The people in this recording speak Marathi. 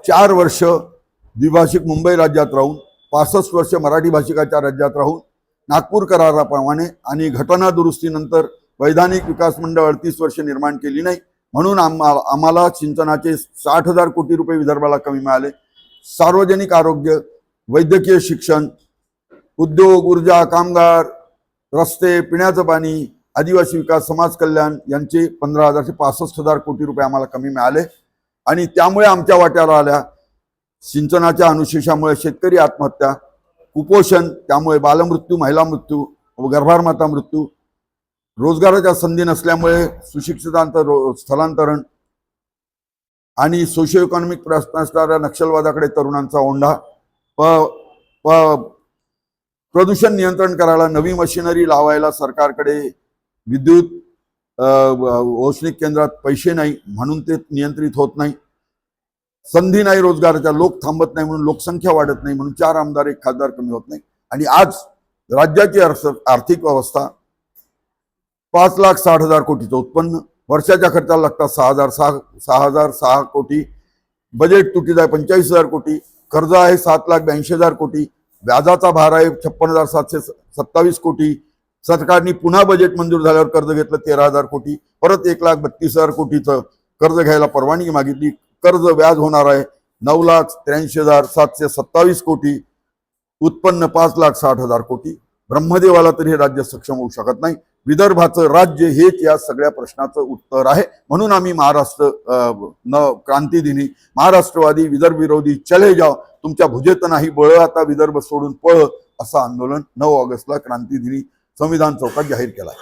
4 वर्ष द्विभाषिक मुंबई राज्यात राहून 65 वर्ष मराठी भाषिकाच्या राज्यात राहून नागपूर कराराप्रमाणे आणि घटना दुरुस्तीनंतर वैधानिक विकास मंडळ 38 वर्ष निर्माण केली नाही, म्हणून आम्हाला सिंचनाचे 60,000 कोटी रुपये विदर्भाला कमी मिळाले। सार्वजनिक आरोग्य, वैद्यकीय शिक्षण, उद्योग, ऊर्जा, कामगार, रस्ते, पिण्याचं पाणी, आदिवासी विकास, समाज कल्याण यांचे 15,000 ते 65,000 कोटी रुपये आम्हाला कमी मिळाले। आणि त्यामुळे आमच्या वाट्याला आल्या सिंचनाच्या अनुशेषामुळे शेतकरी आत्महत्या, कुपोषण, त्यामुळे बालमृत्यू, महिला मृत्यू, गर्भार माता मृत्यू, रोजगाराच्या संधी नसल्यामुळे सुशिक्षितांचं स्थलांतरण आणि सोशिओ इकॉनॉमिक प्रश्न असणाऱ्या नक्षलवादाकडे तरुणांचा ओंढा, प्रदूषण नियंत्रण करायला नवी मशिनरी लावायला सरकारकडे विद्युत औष्णिक केंद्रात पैसे नाही म्हणून ते नियंत्रित होत नाही, संधी नाही रोजगाराच्या, लोक थांबत नाही म्हणून लोकसंख्या वाढत नाही म्हणून 4 आमदार 1 खासदार कमी होत नाही। आणि आज राज्याची आर्थिक अवस्था 5,60,000 कोटीचं उत्पन्न, वर्षाच्या खर्चाला लागतात 6,006 कोटी, बजेट तुटीत आहे 45,000 कोटी, कर्ज आहे 7,82,000 कोटी, व्याजाचा भार आहे 56,727 कोटी, सरकारने पुन्हा बजेट मंजूर झाल्यावर कर्ज घेतलं 13,000 कोटी, परत 1,32,000 कोटीचं कर्ज घ्यायला परवानगी मागितली, कर्ज व्याज होणार आहे 9,83,727 कोटी, उत्पन्न 5,60,000 कोटी। ब्रह्मदेवाला तरी हे राज्य सक्षम होऊ शकत नाही। विदर्भाचं राज्य हेच या सगळ्या प्रश्नाचं उत्तर आहे, म्हणून आम्ही महाराष्ट्र क्रांतीदिनी महाराष्ट्रवादी विदर्भ विरोधी चले जाओ, तुमच्या भुजेत नाही बळ, आता विदर्भ सोडून पळ, असं आंदोलन 9 ऑगस्टला क्रांतीदिनी संविधान चौकात जाहीर केलं आहे।